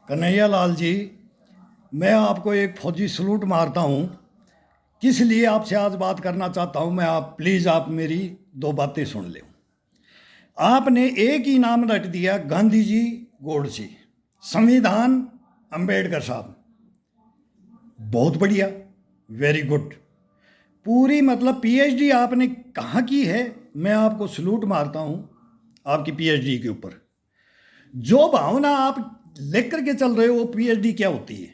कन्हैया लाल जी, मैं आपको एक फौजी सलूट मारता हूँ। किस लिए आपसे आज बात करना चाहता हूँ मैं, आप प्लीज़ आप मेरी दो बातें सुन लें। आपने एक ही नाम रट दिया, गांधी जी गोडसे, संविधान अंबेडकर साहब। बहुत बढ़िया, वेरी गुड। पूरी मतलब पीएचडी आपने कहाँ की है, मैं आपको सलूट मारता हूँ आपकी पीएचडी के ऊपर। जो भावना आप लेकर के चल रहे हो वो पीएचडी क्या होती है?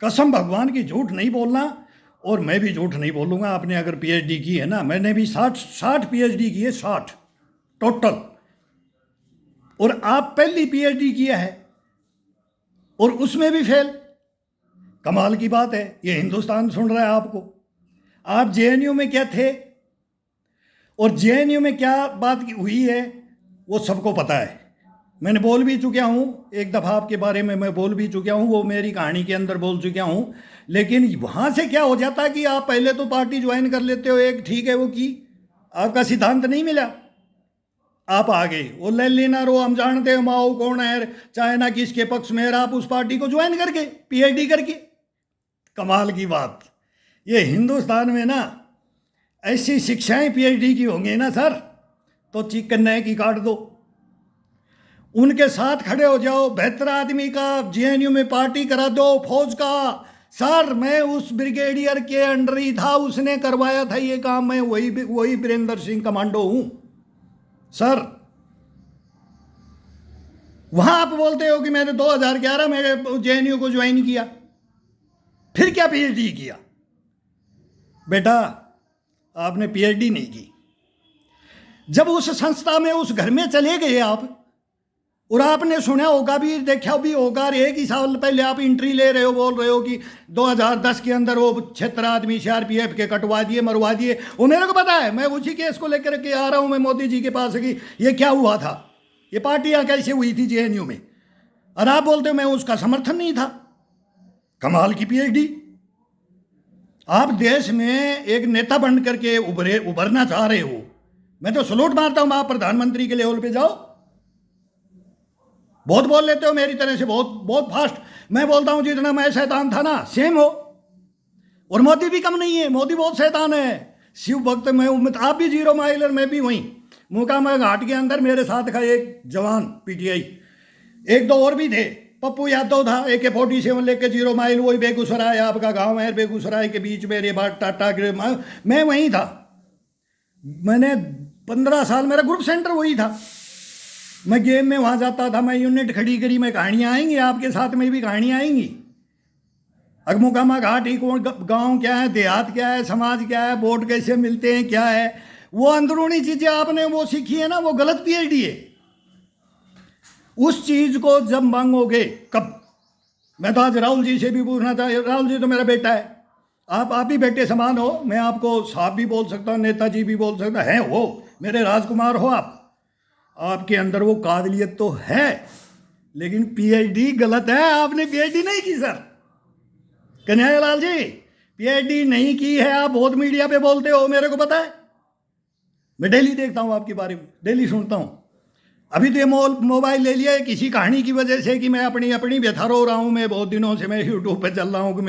कसम भगवान की झूठ नहीं बोलना, और मैं भी झूठ नहीं बोलूँगा। आपने अगर पीएचडी की है ना, मैंने भी 60 पीएचडी की है, 60 टोटल, और आप पहली पीएचडी किया है और उसमें भी फेल। कमाल की बात है, ये हिंदुस्तान सुन रहा है आपको। आप जेएनयू में क्या थे और जेएनयू में क्या बात हुई है वो सबको पता है। मैंने बोल भी चुका हूँ, एक दफ़ा आपके बारे में मैं बोल भी चुका हूँ, वो मेरी कहानी के अंदर बोल चुका हूँ। लेकिन वहाँ से क्या हो जाता कि आप पहले तो पार्टी ज्वाइन कर लेते हो, एक ठीक है वो की, आपका सिद्धांत नहीं मिला, आप आ गए। वो ले लेना रो, हम जानते हैं माओ कौन है, चाइना किसके पक्ष में है, आप उस पार्टी को ज्वाइन करके पीएचडी करके। कमाल की बात, ये हिंदुस्तान में ना ऐसी शिक्षाएं पीएचडी की होंगी ना सर, तो चिकन की काट दो, उनके साथ खड़े हो जाओ, बेहतर आदमी का जेएनयू में पार्टी करा दो, फौज का। सर मैं उस ब्रिगेडियर के अंडर ही था, उसने करवाया था ये काम, मैं वही वीरेंद्र सिंह कमांडो हूं सर। वहां आप बोलते हो कि मैंने 2011 में जेएनयू को ज्वाइन किया, फिर क्या पीएचडी किया? बेटा आपने पीएचडी नहीं की। जब उस संस्था में उस घर में चले गए आप, और आपने सुना होगा भी, देखा भी होगा, एक ही साल पहले आप एंट्री ले रहे हो, बोल रहे हो कि 2010 के अंदर वो 76 आदमी सीआरपीएफ के कटवा दिए, मरवा दिए। वो मेरे को पता है, मैं उसी केस को लेकर के आ रहा हूं मैं मोदी जी के पास कि ये क्या हुआ था, ये पार्टियां कैसे हुई थी जेएनयू में, और आप बोलते हो मैं उसका समर्थन नहीं था। कमाल की पीएचडी। आप देश में एक नेता बन करके उभरना चाह रहे हो, मैं तो सलूट मारता हूं। आप प्रधानमंत्री के लेवल पे जाओ, बहुत बोल लेते हो मेरी तरह से, बहुत बहुत फास्ट। मैं बोलता हूं जितना मैं शैतान था ना, सेम हो। और मोदी भी कम नहीं है, मोदी बहुत शैतान है, शिव भक्त। मैं आप भी 0 माइलर, मैं भी वहीं मोकामा घाट के अंदर मेरे साथ का एक जवान पीटीआई, एक दो और भी थे, पप्पू यादव था, AK-47 लेके 0 माइल, वही बेगूसराय आपका गांव है, बेगूसराय के बीच में रेबाट टाटा के, मैं वहीं था। मैंने 15 साल मेरा ग्रुप सेंटर वही था। मैं गेम में वहां जाता था, मैं यूनिट खड़ी करी, मैं कहानियां आएंगी आपके साथ में भी कहानियां आएंगी। अगमोकामा घाट ही कौन, गांव क्या है, देहात क्या है, समाज क्या है, वोट कैसे मिलते हैं, क्या है, वो अंदरूनी चीजें आपने वो सीखी है ना, वो गलत पीएचडी है। उस चीज को जब मांगोगे कब? मैं तो आज राहुल जी से भी पूछना था, राहुल जी तो मेरा बेटा है, आप भी बेटे समान हो, मैं आपको साहब भी बोल सकता हूँ, नेताजी भी बोल सकता है, वो मेरे राजकुमार हो आप, आपके अंदर वो काबिलियत तो है, लेकिन पीएचडी गलत है। आपने पीएचडी नहीं की सर, कन्हैया लाल जी, पीएचडी नहीं की है। आप बहुत मीडिया पे बोलते हो, मेरे को पता है, मैं डेली देखता हूं आपके बारे में, डेली सुनता हूं। अभी तो ये मोबाइल ले लिया है किसी कहानी की वजह से कि मैं अपनी व्यथा रो रहा हूं। मैं बहुत दिनों से मैं यूट्यूब पे चल रहा हूं कि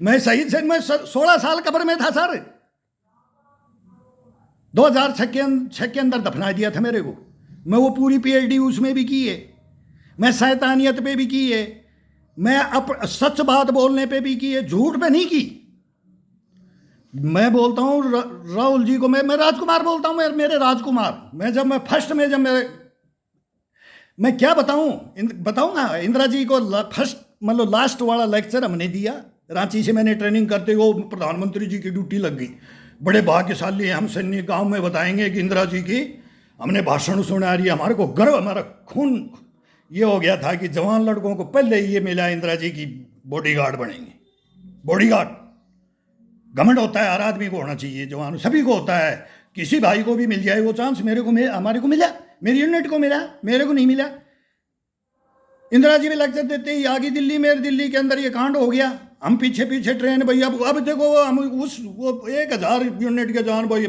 मैं सही से मैं 16 साल कब्र में था सर। 2006 के अंदर दफना दिया था मेरे को। मैं वो पूरी पीएचडी उसमें भी की है, मैं शैतानियत पे भी की है, मैं सच बात बोलने पे भी की है, झूठ पे नहीं की। मैं बोलता हूँ राहुल जी को, मैं राजकुमार बोलता हूँ, मेरे राजकुमार। मैं फर्स्ट में मैं क्या बताऊंगा इंदिरा जी को फर्स्ट मतलब लास्ट वाला लेक्चर हमने दिया रांची से, मैंने ट्रेनिंग करते हुए प्रधानमंत्री जी की ड्यूटी लग गई। बड़े भाग्यशाली हम सैन्य गांव में बताएंगे कि इंदिरा जी की हमने भाषण सुना रही है, हमारे को गर्व, हमारा खून ये हो गया था कि जवान लड़कों को पहले ये मिला, इंदिरा जी की बॉडीगार्ड बनेंगे। बॉडीगार्ड घमंड होता है, हर आदमी को होना चाहिए, जवान सभी को होता है, किसी भाई को भी मिल जाए वो चांस। हमारे को मिला, मेरी यूनिट को मिला, मेरे को नहीं मिला। इंदिरा जी भी लेक्चर देते ही आगे दिल्ली में, दिल्ली के अंदर ये कांड हो गया, हम पीछे पीछे ट्रेन भैया। अब देखो हम वो 1000 यूनिट के जवान भाई,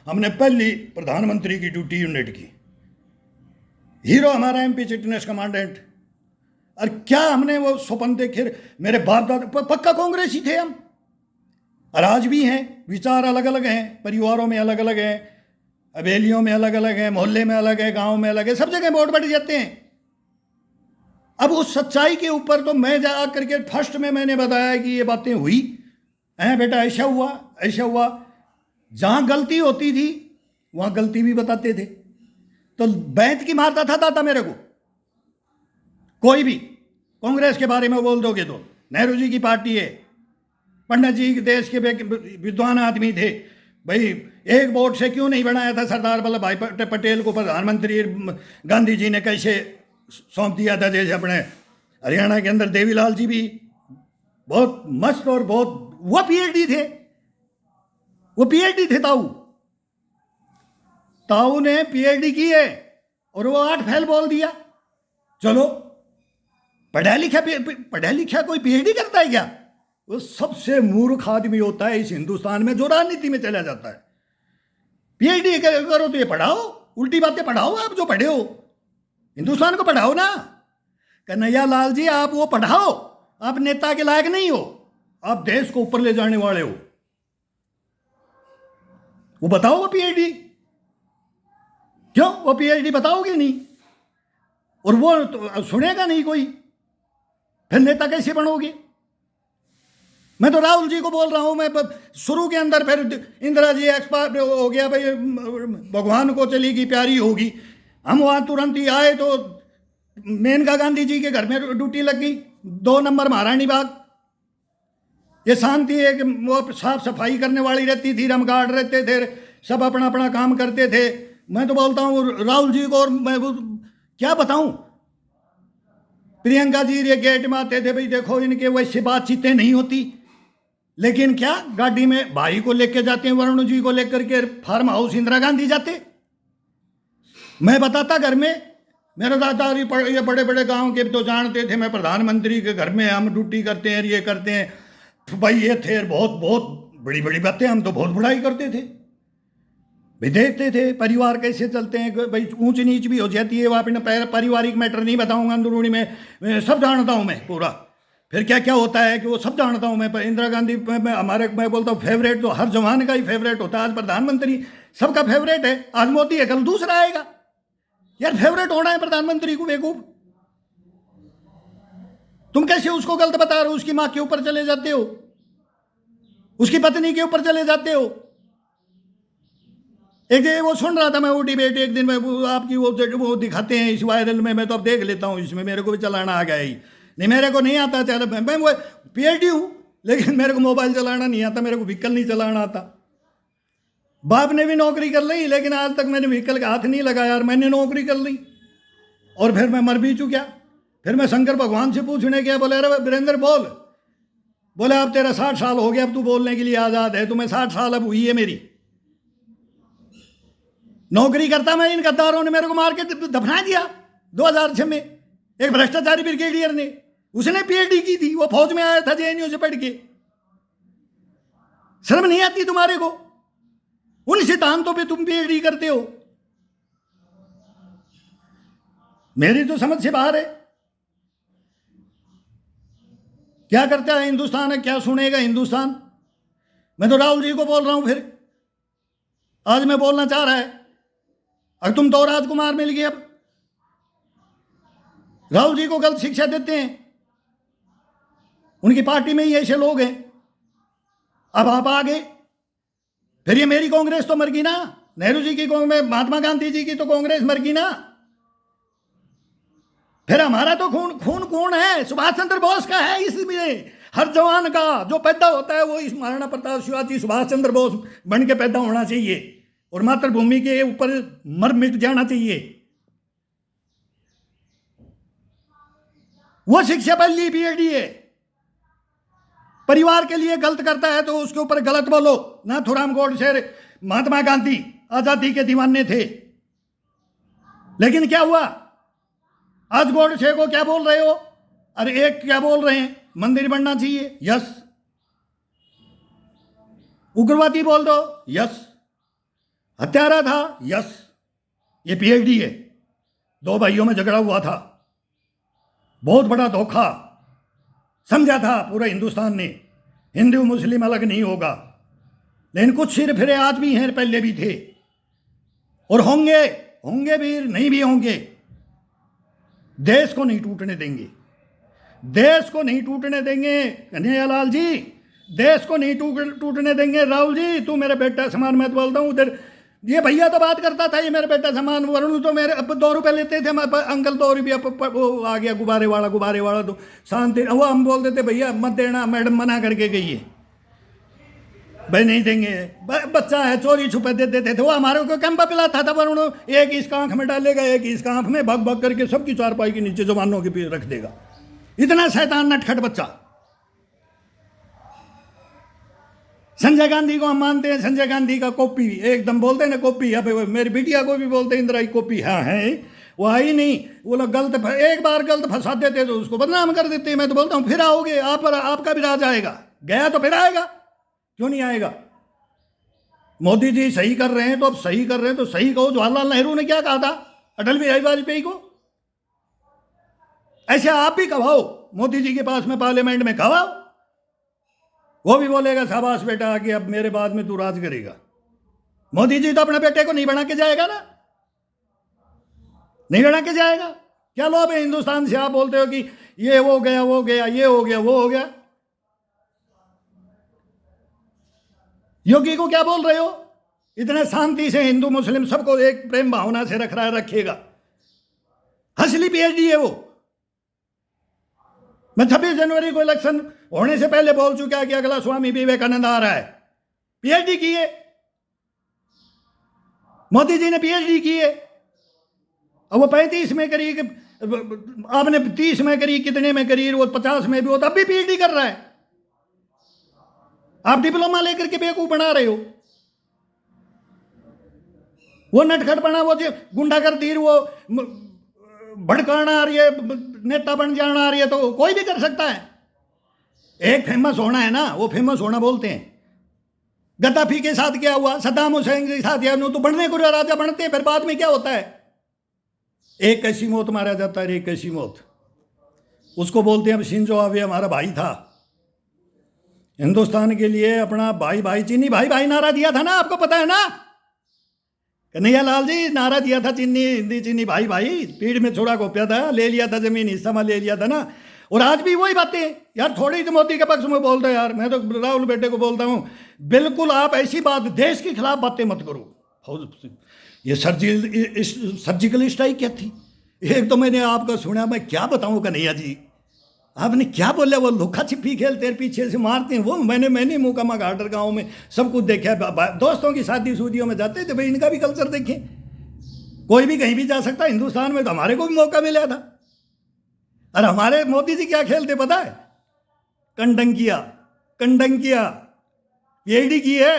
हमने पहली प्रधानमंत्री की ड्यूटी यूनिट की। हीरो हमारा MP चिटनेस कमांडेंट, और क्या हमने वो स्वप्न देखे? मेरे बाप दादा पक्का कांग्रेसी थे हम, और आज भी हैं। विचार अलग अलग हैं, परिवारों में अलग अलग हैं, हवेलियों में अलग अलग हैं, मोहल्ले में अलग है, गांव में अलग है, सब जगह वोट बढ़ जाते हैं। अब उस सच्चाई के ऊपर तो मैं जा करके फर्स्ट में मैंने बताया कि ये बातें हुई हैं बेटा, ऐसा हुआ ऐसा हुआ। जहां गलती होती थी वहां गलती भी बताते थे। तो बैंत की मारता था दादा मेरे को। कोई भी कांग्रेस के बारे में बोल दोगे तो नेहरू जी की पार्टी है, पंडित जी देश के विद्वान आदमी थे भाई, एक वोट से क्यों नहीं बनाया था सरदार वल्लभ भाई पटेल को प्रधानमंत्री? गांधी जी ने कैसे सौंप दिया था? जैसे अपने हरियाणा के अंदर देवीलाल जी भी बहुत मस्त और बहुत, वो पीएचडी थे, वो पीएचडी थे। ताऊ ने पीएचडी की है और वो 8 फेल बोल दिया। चलो, पढ़ा लिखा कोई पीएचडी करता है क्या? वो सबसे मूर्ख आदमी होता है इस हिंदुस्तान में जो राजनीति में चला जाता है। पीएचडी करो तो ये पढ़ाओ, उल्टी बातें पढ़ाओ। आप जो पढ़े हो हिंदुस्तान को पढ़ाओ ना। कन्हैया लाल जी, आप वो पढ़ाओ। आप नेता के लायक नहीं हो, आप देश को ऊपर ले जाने वाले हो। वो बताओ वो पीएचडी क्यों? वो पीएचडी बताओगे नहीं और वो तो सुनेगा नहीं कोई, फिर नेता कैसे बनोगे? मैं तो राहुल जी को बोल रहा हूं। मैं शुरू के अंदर, फिर इंदिरा जी एक्सपायर हो गया भाई, भगवान को चली गई प्यारी होगी। हम वहां तुरंत ही आए तो मेनका गांधी जी के घर में ड्यूटी लग गई, 2 नंबर महारानी बाग। ये शांति है कि वो साफ सफाई करने वाली रहती थी, रम गार्ड रहते थे, सब अपना अपना काम करते थे। मैं तो बोलता हूँ राहुल जी को, और मैं क्या बताऊं, प्रियंका जी ये गेट में आते थे, भाई देखो इनके वैसे बातचीतें नहीं होती, लेकिन क्या गाड़ी में भाई को लेकर जाते हैं, वरुण जी को लेकर के फार्म हाउस इंदिरा गांधी जाते। मैं बताता घर में, मेरे दादा ये बड़े बड़े गांव के तो जानते थे, मैं प्रधानमंत्री के घर में हम ड्यूटी करते हैं, ये करते हैं, तो भाई ये थे बहुत बहुत बड़ी बड़ी बातें, हम तो बहुत बड़ाई करते थे भाई। देखते थे परिवार कैसे चलते हैं भाई, ऊंच नीच भी हो जाती है। वहाँ पे पारिवारिक मैटर नहीं बताऊंगा, अंदरूनी में सब जानता हूँ मैं पूरा। फिर क्या क्या होता है कि वो सब जानता हूँ मैं। इंदिरा गांधी हमारे, मैं बोलता हूँ फेवरेट तो हर जवान का ही फेवरेट होता है। आज प्रधानमंत्री सबका फेवरेट है, आज मोदी है, कल दूसरा आएगा। यार फेवरेट होना है प्रधानमंत्री को बेवकूफ। तुम कैसे उसको गलत बता रहे हो? उसकी माँ के ऊपर चले जाते हो, उसकी पत्नी के ऊपर चले जाते हो। एक दिन वो सुन रहा था मैं, वो डिबेट एक दिन में आपकी वो दिखाते हैं इस वायरल में, मैं तो अब देख लेता हूँ, इसमें मेरे को भी चलाना आ गया ही नहीं। मेरे को नहीं आता चल, मैं वो पीएचडी हूँ लेकिन मेरे को मोबाइल चलाना नहीं आता, मेरे को व्हीकल नहीं चलाना आता। बाप ने भी नौकरी कर ली लेकिन आज तक मैंने व्हीकल का हाथ नहीं लगाया। यार मैंने नौकरी कर ली और फिर मैं मर भी चुका। फिर मैं शंकर भगवान से पूछने गया, बोले अरे वीरेंद्र बोल, बोले अब तेरा 60 साल हो गया, अब तू बोलने के लिए आज़ाद है। तो मैं 60 साल अब हुई है मेरी, नौकरी करता मैं, इन गद्दारों ने मेरे को मार के दफना दिया 2006 में। एक भ्रष्टाचारी ब्रिगेडियर ने, उसने पीएचडी की थी, वो फौज में आया था जेएनयू से पढ़ के। शर्म नहीं आती तुम्हारे को? उन सिद्धांतों पे तुम पीएचडी करते हो। मेरी तो समझ से बाहर है। क्या करता है हिंदुस्तान है, क्या सुनेगा हिंदुस्तान? मैं तो राहुल जी को बोल रहा हूं, फिर आज मैं बोलना चाह रहा है। और तुम तो राजकुमार मिल गए, अब राहुल जी को गलत शिक्षा देते हैं। उनकी पार्टी में ही ऐसे लोग हैं। अब आप आ गए, फिर ये मेरी कांग्रेस तो मर गई ना, नेहरू जी की कांग्रेस, महात्मा गांधी जी की तो कांग्रेस मर गई ना। फिर हमारा तो खून है, सुभाष चंद्र बोस का है। इसमें हर जवान का जो पैदा होता है वो इस महाराणा प्रताप शिवाजी सुभाष चंद्र बोस बन के पैदा होना चाहिए और मातृभूमि के ऊपर मर मिट जाना चाहिए। वो शिक्षा पहली पीएचडी है। परिवार के लिए गलत करता है तो उसके ऊपर गलत बोलो। नाथूराम गोडसे, महात्मा गांधी आजादी के दीवाने थे, लेकिन क्या हुआ? आज गोडसे को क्या बोल रहे हो? अरे एक क्या बोल रहे हैं, मंदिर बनना चाहिए, यस। उग्रवादी बोल दो, यस। हत्यारा था, यस। ये पीएचडी है। 2 भाइयों में झगड़ा हुआ था, बहुत बड़ा धोखा समझा था पूरे हिंदुस्तान ने, हिंदू मुस्लिम अलग नहीं होगा। लेकिन कुछ सिर फिरे आज भी हैं, पहले भी थे और होंगे, होंगे भी, नहीं भी होंगे। देश को नहीं टूटने देंगे, देश को नहीं टूटने देंगे कन्हैयालाल जी, देश को नहीं टूटने देंगे। राहुल जी, तू मेरे बेटा समान, मैं तो बोलता हूँ उधर ये भैया तो बात करता था ये मेरे बेटा समान, वरुण तो मेरे अब 2 रुपये लेते थे, अंकल 2 रुपया वो आ गया गुब्बारे वाला तो शांति, वो हम बोल देते भैया मत देना, मैडम मना करके गई है भाई नहीं देंगे, बच्चा है, चोरी छुपे दे देते थे। वो हमारे को कैंपा पिलाता था वरुण, एक इसका आंख में डालेगा, एक इसका आंख में, भग भग करके सबकी चारपाई के नीचे जवानों के पीछे रख देगा। इतना शैतान नटखट बच्चा। संजय गांधी को हम मानते हैं, संजय गांधी का कॉपी एकदम बोलते हैं ना, कॉपी। अब मेरी बिटिया को भी बोलते हैं इंदिरा की कॉपी। हाँ है, वो आई नहीं, वो लोग गलत, एक बार गलत फंसा देते तो उसको बदनाम कर देते। मैं तो बोलता हूँ फिर आओगे आप, आपका भी राज आएगा, गया तो फिर आएगा, क्यों नहीं आएगा। मोदी जी सही कर रहे हैं तो अब सही कर रहे हैं तो सही कहो। जवाहरलाल नेहरू ने क्या कहा था अटल बिहारी वाजपेयी को, ऐसे आप भी कहाओ, मोदी जी के पास में पार्लियामेंट में कहाओ, वो भी बोलेगा शाबाश बेटा आगे अब मेरे बाद में तू राज करेगा। मोदी जी तो अपने बेटे को नहीं बना के जाएगा ना, नहीं बना के जाएगा। क्या लोभ है हिंदुस्तान से, आप बोलते हो कि ये हो गया वो गया, ये हो गया वो हो गया। योगी को क्या बोल रहे हो, इतने शांति से हिंदू मुस्लिम सबको एक प्रेम भावना से रख रहा है, रखेगा। असली पीएचडी है वो। मैं 26 जनवरी को इलेक्शन होने से पहले बोल चुका कि अगला स्वामी विवेकानंद आ रहा है। पीएचडी की है मोदी जी ने, पीएचडी की है। अब वो 35 में करी, आपने 30 में करी, कितने में करी, वो 50 में भी हो, तब भी पीएचडी कर रहा है। आप डिप्लोमा लेकर के बेवकूफ बना रहे हो। वो नटखट बना, वो जो गुंडागर्दी, वो भड़काना आ रही है, नेता बन जाना आ रही है, तो कोई भी कर सकता है। एक फेमस होना है ना, वो फेमस होना बोलते हैं। गद्दाफी के साथ क्या हुआ, सद्दाम हुसैन के साथ, या तो बनने को राजा बनते हैं, फिर बाद में क्या होता है, एक ऐसी मौत मारा जाता है, एक ऐसी मौत। उसको बोलते हैं अब शिंजो आबे हमारा भाई था, हिंदुस्तान के लिए अपना भाई भाई, चीनी भाई भाई नारा दिया था ना, आपको पता है ना, कन्हैयालाल जी नारा दिया था, चीनी हिंदी चीनी भाई भाई, पीठ में छोड़ा गोप्या था, ले लिया था जमीन, हिस्सा में ले लिया था ना। और आज भी वही बातें यार, थोड़ी तो मोदी के पक्ष में बोल रहे यार। मैं तो राहुल बेटे को बोलता हूँ, बिल्कुल आप ऐसी बात, देश के खिलाफ बातें मत करो। ये सर्जिकल स्ट्राइक क्या थी, एक तो मैंने आपका सुना, मैं क्या बताऊँ कन्हैया जी, आपने क्या बोला, वो लुका छिपी खेलते पीछे से मारते हैं, वो मैंने मुकामा घाटर गाँव में सब कुछ देखा है। दोस्तों की शादी शुदियों में जाते थे, भाई इनका भी कल्चर देखें, कोई भी कहीं भी जा सकता है हिंदुस्तान में, तो हमारे को भी मौका मिला था। और हमारे मोदी जी क्या खेलते पता है, कंडंकिया पीएचडी की है,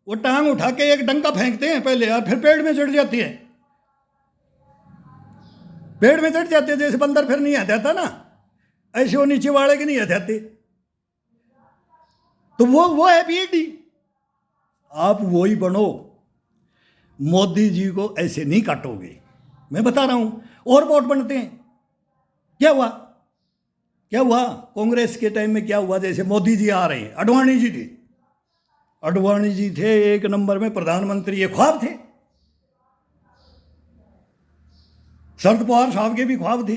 वो टांग उठा के एक डंका फेंकते हैं पहले और फिर पेड़ में चढ़ जाती है, पेड़ में चढ़ जाते हैं, जैसे बंदर फिर नहीं आ जाता ना, ऐसे वो नीचे वाले के नहीं आ जाते। तो वो है पीएचडी। आप वही बनो, मोदी जी को ऐसे नहीं काटोगे, मैं बता रहा हूं। और वोट बनते हैं, क्या हुआ कांग्रेस के टाइम में क्या हुआ, जैसे मोदी जी आ रहे हैं, अडवाणी जी थे 1 नंबर में प्रधानमंत्री, ये ख्वाब थे। शरद पवार साहब के भी ख्वाब थे।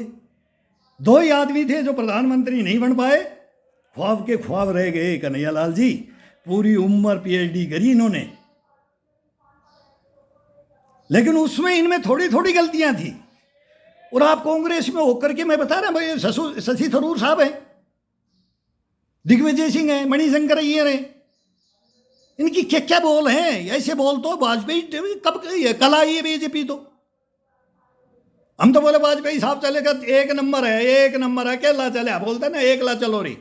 2 ही आदमी थे जो प्रधानमंत्री नहीं बन पाए, ख्वाब के ख्वाब रह गए। कन्हैयालाल जी पूरी उम्र पीएचडी करी इन्होंने, लेकिन उसमें इनमें थोड़ी थोड़ी गलतियां थी। और आप कांग्रेस में होकर के, मैं बता रहा भाई, शशि थरूर साहब हैं, दिग्विजय सिंह हैं, मणिशंकर अय्यर हैं, इनकी क्या क्या बोल हैं। ऐसे बोल तो वाजपेयी कब कल आई है बीजेपी, तो हम तो बोले वाजपेयी साहब चलेगा, 1 नंबर है, अकेला चले, बोलते ना एकला चलो रे।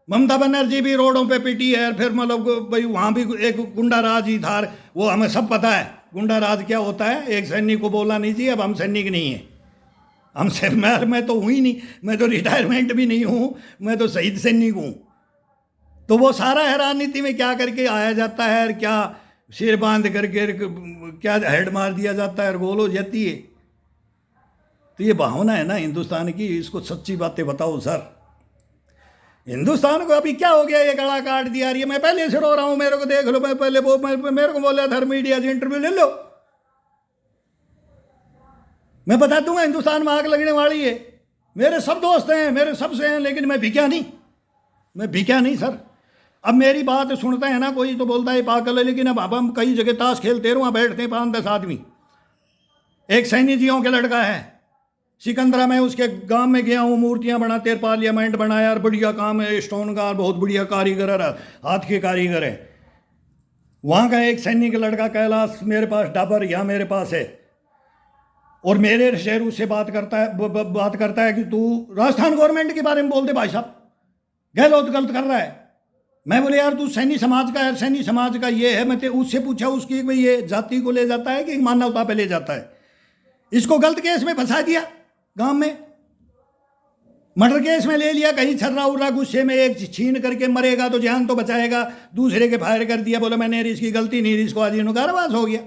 ममता बनर्जी भी रोडों पे पिटी है, फिर मतलब भाई वहाँ भी एक गुंडा राज ही था, वो हमें सब पता है गुंडा राज क्या होता है। एक सैनिक को बोलना नहीं चाहिए, अब हम सैनिक नहीं है, मैं तो हूँ ही नहीं, मैं तो रिटायरमेंट भी नहीं हूँ, मैं तो शहीद सैनिक हूँ। तो वो सारा है राजनीति में क्या करके आया जाता है, क्या सिर बांध करके क्या हेड मार दिया जाता है और गोल हो जाती है। तो ये भावना है ना हिंदुस्तान की, इसको सच्ची बातें बताओ सर। हिंदुस्तान को अभी क्या हो गया, ये गला काट दिया रही है। मैं पहले से रो रहा हूँ, मेरे को देख लो। मैं पहले मेरे को बोला था मीडिया से इंटरव्यू ले लो, मैं बता दूंगा हिंदुस्तान में आग लगने वाली है। मेरे सब दोस्त हैं, मेरे सबसे हैं, लेकिन मैं बिका नहीं, मैं बिका नहीं सर। अब मेरी बात सुनता है ना कोई तो बोलता है पागल है, लेकिन अब हम कई जगह ताश खेलते रहो, वहाँ बैठते हैं 5-10 आदमी। एक सैनी जियों के लड़का है सिकंदरा, में उसके गांव में गया हूँ, मूर्तियाँ बनाते, पार्लियामेंट बनाया, और बढ़िया काम है, स्टोन का बहुत बढ़िया कारीगर है, हाथ के कारीगर है। वहाँ का एक सैनिक लड़का कैलाश मेरे पास डाबर यहाँ मेरे पास है, और मेरे शहर उससे बात करता है कि तू राजस्थान गवर्नमेंट के बारे में बोलते भाई साहब, गहलोत गलत कर रहा है। मैं बोले यार तू सैनी समाज का है, सैनी समाज का ये है। मैं उससे पूछा उसकी भाई ये जाति को ले जाता है कि मानवता पे ले जाता है। इसको गलत केस में फंसा दिया, गांव में मर्डर केस में ले लिया, कहीं छर्रा उर्रा गुस्से में एक छीन करके मरेगा तो जान तो बचाएगा, दूसरे के फायर कर दिया, बोला मैंने इसकी गलती नहीं, इसको आजीवन कारावास हो गया।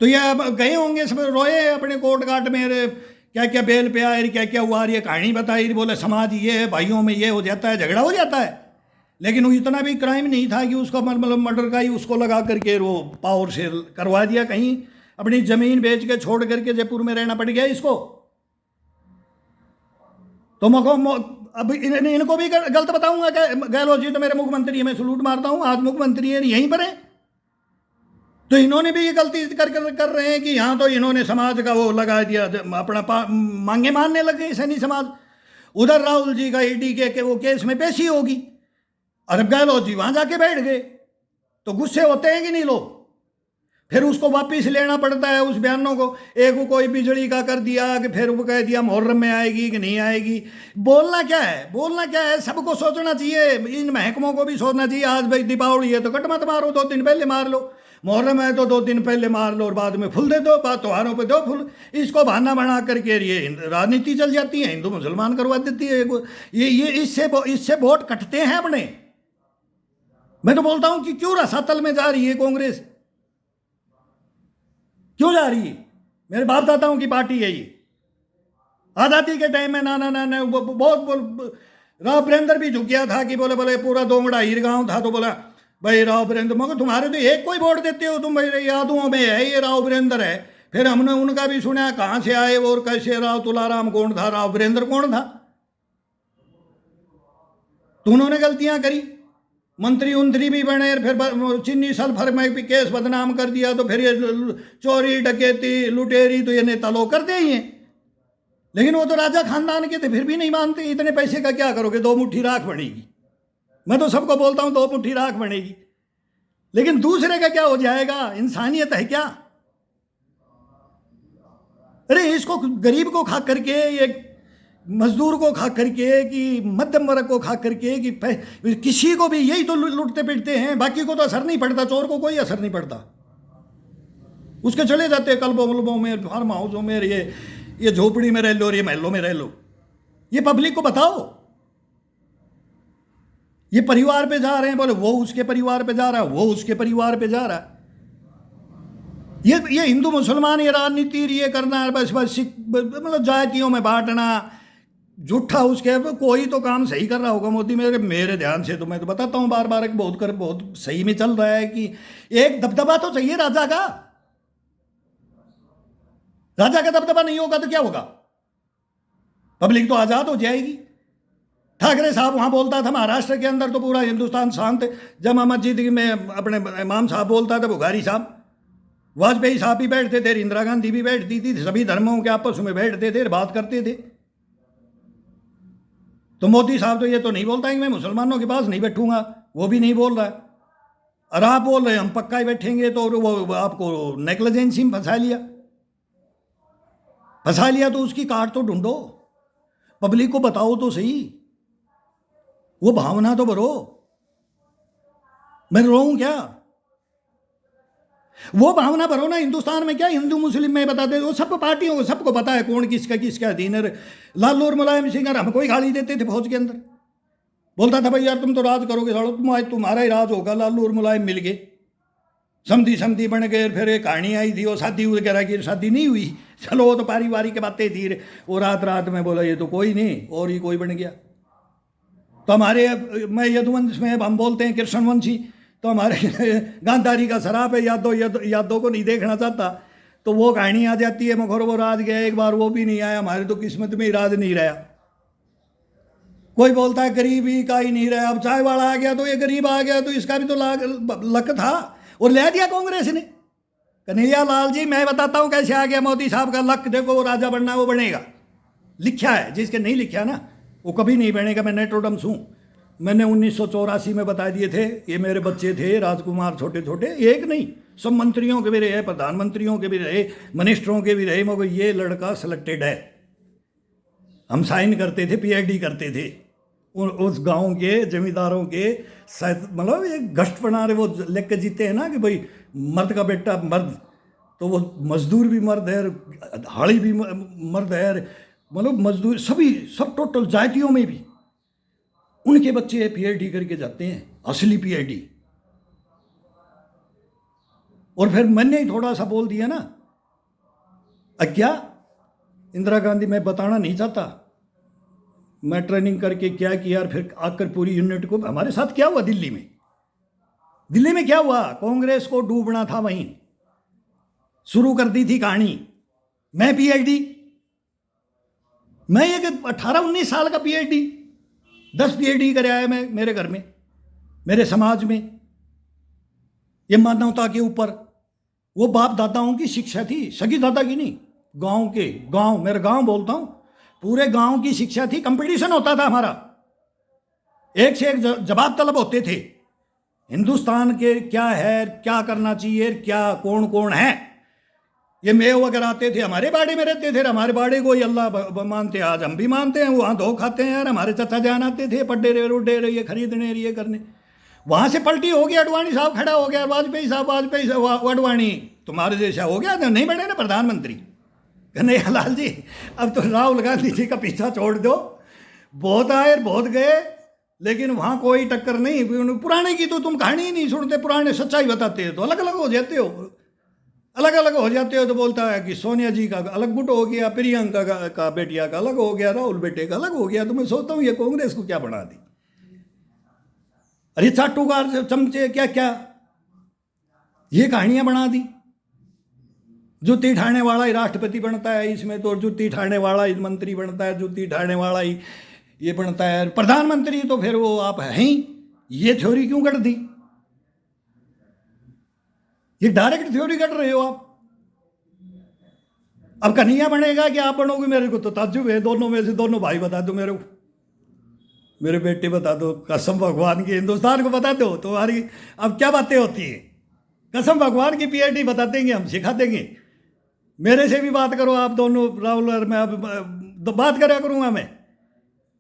तो ये अब गए होंगे सब, रोए अपने कोर्ट काट में, क्या क्या बेल पे आए, क्या क्या हुआ, ये कहानी बताई, बोले समाज ये है, भाइयों में ये हो जाता है, झगड़ा हो जाता है। लेकिन वो इतना भी क्राइम नहीं था कि उसका मतलब मर्डर का ही उसको लगा करके वो पावर से करवा दिया, कहीं अपनी जमीन बेच के छोड़ करके जयपुर में रहना पड़ गया इसको। तो अब इनको भी गलत बताऊंगा क्या? गहलोत जी तो मेरे मुख्यमंत्री है, मैं सलूट मारता हूं, आज मुख्यमंत्री है, यहीं पर है। तो इन्होंने भी ये गलती कर रहे हैं कि यहाँ तो इन्होंने समाज का वो लगा दिया, अपना मांगे मानने लगे सैनी समाज। उधर राहुल जी का ईडी के वो केस में पेशी होगी, और अब गहलोत जी वहां जाके बैठ गए, तो गुस्से होते हैं कि नहीं लोग? फिर उसको वापिस लेना पड़ता है उस बयानों को। एक को कोई बिजली का कर दिया कि फिर वो कह दिया मुहर्रम में आएगी कि नहीं आएगी। बोलना क्या है, बोलना क्या है, सबको सोचना चाहिए, इन महकमों को भी सोचना चाहिए। आज भाई दीपावली है तो कट मत मारो, 2 दिन पहले मार लो। मुहर्रम है तो 2 दिन पहले मार लो और बाद में फुल दे दो, बाद त्योहारों पे दो फुल। इसको बहाना बना करके ये राजनीति चल जाती है, हिंदू मुसलमान करवा देती है। ये इससे वोट कटते हैं अपने। मैं तो बोलता हूं कि क्यों रसातल में जा रही है कांग्रेस, क्यों जा रही है? मेरे बाप दादाओं की पार्टी है ये। आजादी के टाइम में ना बहुत राव वीरेंद्र भी झुक गया था कि बोले पूरा दोंगड़ा हीर गांव था, तो बोला भाई राव वीरेंद्र, मगर तुम्हारे तो एक कोई वोट देते हो तुम, भाई यादों में है ये राव वीरेंद्र है। फिर हमने उनका भी सुना कहां से आए वो और कैसे, राव तुलाराम कौन था, राव वीरेंद्र कौन था। तो उन्होंने गलतियां करी, मंत्री उंत्री भी बने, फिर चीनी सल्फर में भी केस बदनाम कर दिया, तो फिर ये चोरी डकैती लुटेरी तो ये नेता लोग करते ही हैं। लेकिन वो तो राजा खानदान के थे, फिर भी नहीं मानते। इतने पैसे का क्या करोगे, 2 मुट्ठी राख बनेगी। मैं तो सबको बोलता हूं 2 मुट्ठी राख बनेगी, लेकिन दूसरे का क्या हो जाएगा? इंसानियत है क्या? अरे इसको गरीब को खा करके, ये मजदूर को खा करके, कि मध्यम वर्ग को खा करके, कि किसी को भी यही तो लुटते पिटते हैं, बाकी को तो असर नहीं पड़ता। चोर को कोई असर नहीं पड़ता, उसके चले जाते हैं कल्बों वल्बों में, फार्म हाउसों में, ये झोपड़ी में रह लो, ये महलों में रह लो। ये पब्लिक को बताओ। ये परिवार पे जा रहे हैं, बोले वो उसके परिवार पे जा रहा है, वो उसके परिवार पे जा रहा है। ये हिंदू मुसलमान ये राजनीति ये करना है, बस मतलब जातियों में बांटना, झूठा। उसके कोई तो काम सही कर रहा होगा मोदी, मेरे ध्यान से तो मैं तो बताता हूँ बार बार कि बहुत सही में चल रहा है कि एक दबदबा तो चाहिए राजा का। राजा का दबदबा नहीं होगा तो क्या होगा? पब्लिक तो आजाद हो जाएगी। ठाकरे साहब वहां बोलता था, महाराष्ट्र के अंदर तो पूरा हिंदुस्तान शांत है। जमा मस्जिद में अपने इमाम साहब बोलता था, बुखारी साहब, वाजपेयी साहब भी बैठते थे, इंदिरा गांधी भी बैठती थी, सभी धर्मों के आपस में बैठते थे, बात करते थे। तो मोदी साहब तो ये तो नहीं बोलता है कि मैं मुसलमानों के पास नहीं बैठूंगा, वो भी नहीं बोल रहा है। और आप बोल रहे हैं हम पक्का ही बैठेंगे, तो वो आपको नेग्लिजेंसी में फंसा लिया तो उसकी काट तो ढूंढो, पब्लिक को बताओ तो सही, वो भावना तो भरो। मैं रोऊं क्या? वो भावना भरो ना। हिंदुस्तान में क्या हिंदू मुस्लिम में बताते, वो सब पार्टियों को सबको पता है कौन किसका अधीन है। लालू और मुलायम सिंह हमको ही गाली देते थे फौज के अंदर, बोलता था भाई यार तुम तो राज करोगे, सालो तुम्हारा ही राज होगा। लालू और मुलायम मिल गए, समधी बन गए। फिर एक कहानी आई थी वो शादी वगैरह की, शादी नहीं हुई, चलो वो तो पारिवारिक की बातें थी। वो रात रात में बोला ये तो कोई नहीं और ही कोई बन गया। तो हमारे, मैं यदुवंश में हम बोलते हैं कृष्णवंशी, तो हमारे गांधारी का शराब है, यादों को नहीं देखना चाहता, तो वो कहानी आ जाती है। मखोर वो राज गया एक बार, वो भी नहीं आया, हमारे तो किस्मत में ही राज नहीं रहा। कोई बोलता है गरीबी का ही नहीं रहा, अब चाय वाला आ गया तो ये गरीब आ गया, तो इसका भी तो लक था और ले दिया कांग्रेस ने। कन्हैया लाल जी मैं बताता हूं कैसे आ गया मोदी साहब का लक। देखो वो राजा बनना वो बनेगा, लिखा है, जिसके नहीं लिखा ना वो कभी नहीं बनेगा। मैं नेटोडम्स हूँ, मैंने 1984 में बता दिए थे। ये मेरे बच्चे थे राजकुमार, छोटे छोटे, एक नहीं सब मंत्रियों के भी रहे, प्रधानमंत्रियों के भी रहे, मिनिस्टरों के भी रहे, मगर ये लड़का सिलेक्टेड है। हम साइन करते थे, पीएचडी करते थे उस गांव के जमींदारों के, मतलब एक गश्त बना रहे, वो लिख के जीते हैं ना कि भाई मर्द का बेटा मर्द, तो वो मजदूर भी मर्द है, हाड़ी भी मर्द है, मतलब मजदूर सभी, सब टोटल जातियों में भी उनके बच्चे पीएचडी करके जाते हैं, असली पीएचडी। और फिर मैंने ही थोड़ा सा बोल दिया ना, क्या इंदिरा गांधी, मैं बताना नहीं चाहता मैं ट्रेनिंग करके क्या किया, और फिर आकर पूरी यूनिट को, हमारे साथ क्या हुआ दिल्ली में क्या हुआ, कांग्रेस को डूबना था, वहीं शुरू कर दी थी कहानी। मैं पीएचडी, मैं एक 18-19 साल का पीएचडी, 10 पीएचडी कर आया मैं मेरे घर में, मेरे समाज में, ये मानवता के ऊपर। वो बाप दादाओं की शिक्षा थी, सगी दादा की नहीं, गांव मेरा गांव बोलता हूं, पूरे गांव की शिक्षा थी। कंपटीशन होता था हमारा, एक से एक जवाब तलब होते थे, हिंदुस्तान के क्या है, क्या करना चाहिए, क्या कौन कौन है। ये मेव वगैरह आते थे, हमारे बाड़े में रहते थे, हमारे बाड़े को ही अल्लाह मानते, आज हम भी मानते हैं, वहाँ धो खाते हैं यार। हमारे चाचा जान आते थे पड्डे रे रोडे रे, ये खरीदने ये करने, वहाँ से पलटी हो गया, अडवाणी साहब खड़ा हो गया, वाजपेयी साहब अडवाणी तुम्हारे जैसा हो गया, नहीं बने ना प्रधानमंत्री। कन्हैया लाल जी अब तो राहुल गांधी जी का पीछा छोड़ दो, बहुत आए बहुत गए, लेकिन वहाँ कोई टक्कर नहीं। पुराने की तो तुम कहानी ही नहीं सुनते, पुराने सच्चाई बताते हो तो अलग अलग हो जाते हो, अलग अलग हो जाते हो। तो बोलता है कि सोनिया जी का अलग गुट हो गया, प्रियंका का बेटिया का अलग हो गया, राहुल बेटे का अलग हो गया। तो मैं सोचता हूँ ये कांग्रेस को क्या बना दी, अरे चाटुकार चमचे क्या क्या ये कहानियां बना दी। जुत्ती ठाने वाला ही राष्ट्रपति बनता है इसमें, तो जुत्ती ठाने वाला ही मंत्री बनता है, जुत्ती ठाने वाला ही ये बनता है प्रधानमंत्री। तो फिर वो आप हैं ही, ये थ्योरी क्यों कर दी, ये डायरेक्ट थ्योरी कर रहे हो आप। अब कन्हैया बनेगा कि आप बनोगे, मेरे को तो ताज्जुब है। दोनों में से दोनों भाई बता दो मेरे को, मेरे बेटे बता दो, कसम भगवान की, हिंदुस्तान को बता दो। तुम्हारी अब क्या बातें होती हैं, कसम भगवान की पीएचडी बता देंगे, हम सिखा देंगे। मेरे से भी बात करो आप दोनों, राहुल और मैं, अब बात करा करूँगा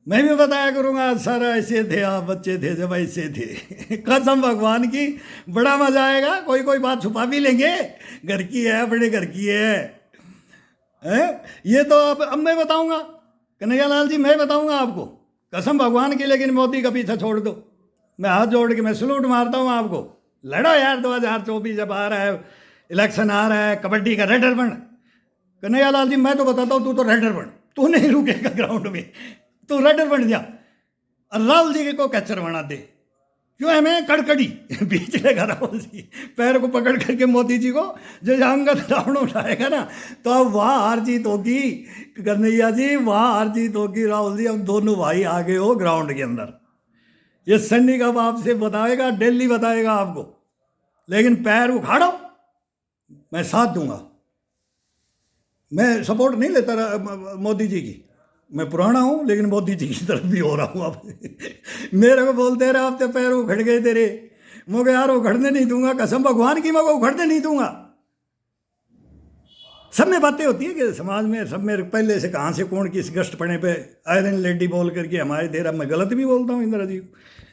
मैं भी बताया करूँगा, सर ऐसे थे आप, बच्चे थे जब ऐसे थे। कसम भगवान की बड़ा मजा आएगा। कोई बात छुपा भी लेंगे, घर की है, बड़े घर की है? ये तो अब मैं बताऊँगा, कन्हैया लाल जी मैं बताऊँगा आपको, कसम भगवान की। लेकिन मोदी का पीछा छोड़ दो, मैं हाथ जोड़ के मैं सलूट मारता हूँ आपको। लड़ो यार, 2024 जब आ रहा है, इलेक्शन आ रहा है, कबड्डी का रेडर बन। कन्हैया लाल जी मैं तो बताता हूँ, तू तो रेडर बन, तू नहीं रुकेगा ग्राउंड में, तू रेडर बन जा और राहुल जी को कैचर बना दे। क्यों है, मैं कड़कड़ी बीच लेगा राहुल जी, पैर को पकड़ करके मोदी जी को जो अंगद रावण उठाएगा ना, तो अब वहाँ हार जीत होगी। कन्हैया जी वहाँ हार जीत होगी। राहुल जी अब दोनों भाई आगे हो ग्राउंड के अंदर, ये सन्नी का बाप से बताएगा, दिल्ली बताएगा आपको, लेकिन पैर उखाड़ो, मैं साथ दूंगा। मैं सपोर्ट नहीं लेता मोदी जी की, मैं पुराना हूँ, लेकिन मोदी जी की तरफ भी हो रहा हूँ अब। मेरे को बोलते रहे आप तो पैर उखड़ गए तेरे, मुझे यार उखड़ने नहीं दूंगा, कसम भगवान की मैं उखड़ने नहीं दूंगा। सब में बातें होती है कि समाज में, सब में पहले से कहाँ से कौन किस गश्त पड़े पे आयरन लेडी बोल करके हमारे देर। मैं गलत भी बोलता हूँ, इंदिरा जी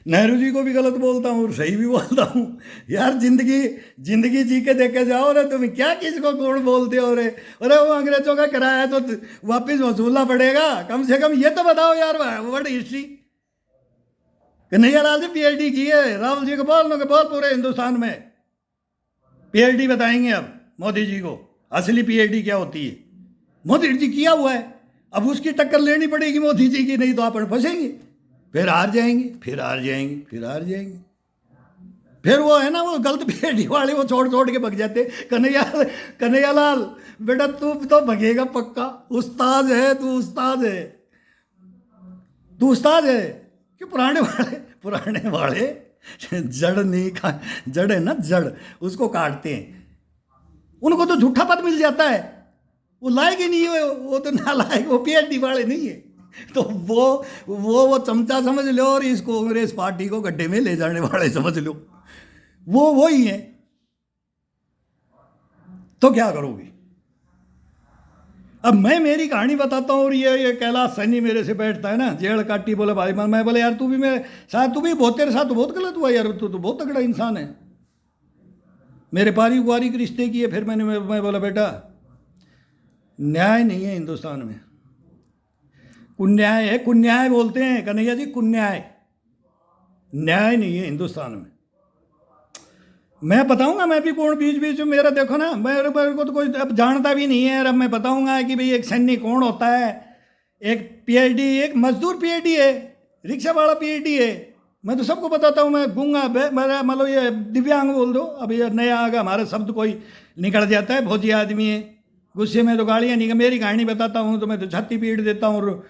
नेहरू जी को भी गलत बोलता हूँ और सही भी बोलता हूँ। यार जिंदगी जी के देखे जाओ रे, तुम क्या किसको कौन बोलते हो रे। अरे वो अंग्रेजों का किराया तो वापस वसूलना पड़ेगा, कम से कम ये तो बताओ यार, world history. Kanhaiya Lal ji PhD की है, राहुल जी को बोल पूरे हिंदुस्तान में पीएचडी बताएंगे अब मोदी जी को, असली पीएचडी क्या होती है। मोदी जी किया हुआ है, अब उसकी टक्कर लेनी पड़ेगी मोदी जी की, नहीं तो अपन फंसेंगे, फिर हार जाएंगे, फिर हार जाएंगे, फिर हार जाएंगे। फिर वो है ना, वो गलत पीढ़ी वाले वो छोड़ छोड़ के भग जाते। कन्हैयालाल बेटा तू तो भगेगा पक्का, उस्ताद है तू, उस्ताद है तू, उस्ताद है कि पुराने वाले जड़ नहीं खा, जड़ है ना जड़, उसको काटते हैं, उनको तो झूठा पद मिल जाता है, वो लायक ही नहीं है, वो तो नालायक, वो पीएचडी वाले नहीं है, तो वो चमचा समझ लो और इस कांग्रेस पार्टी को गड्ढे में ले जाने वाले समझ लो, वो ही है। तो क्या करोगे? अब मैं मेरी कहानी बताता हूँ, और ये कैलाश सैनी मेरे से बैठता है ना, जेल काटी, बोले भाई मैं बोले यार तू भी, मैं शायद तू भी बहुत, तेरे साथ तो बहुत गलत हुआ यार, तू तो बहुत तगड़ा इंसान है, मेरे पारिवारिक रिश्ते किए। फिर मैं बोला बेटा न्याय नहीं है हिंदुस्तान में, कुन्याय है, कुन्याय बोलते हैं कन्हैया जी, कुन्याय, न्याय नहीं है हिंदुस्तान में। मैं बताऊंगा मैं भी कौन, बीच बीच में मेरा देखो ना, मेरे को तो कोई अब जानता भी नहीं है, अब मैं बताऊंगा कि भाई एक सैनिक कौन होता है, एक पीएचडी, एक मजदूर पीएचडी है, रिक्शा वाला पीएचडी है, मैं तो सबको बताता हूँ। मैं गूंगा मेरा मतलब ये दिव्यांग बोल दो, अब ये नया आगा हमारा शब्द कोई निकल जाता है, भोजी आदमी है, गुस्से में तो गालियाँ निकल, मेरी कहानी बताता हूँ तो मैं तो छाती पीट देता हूँ और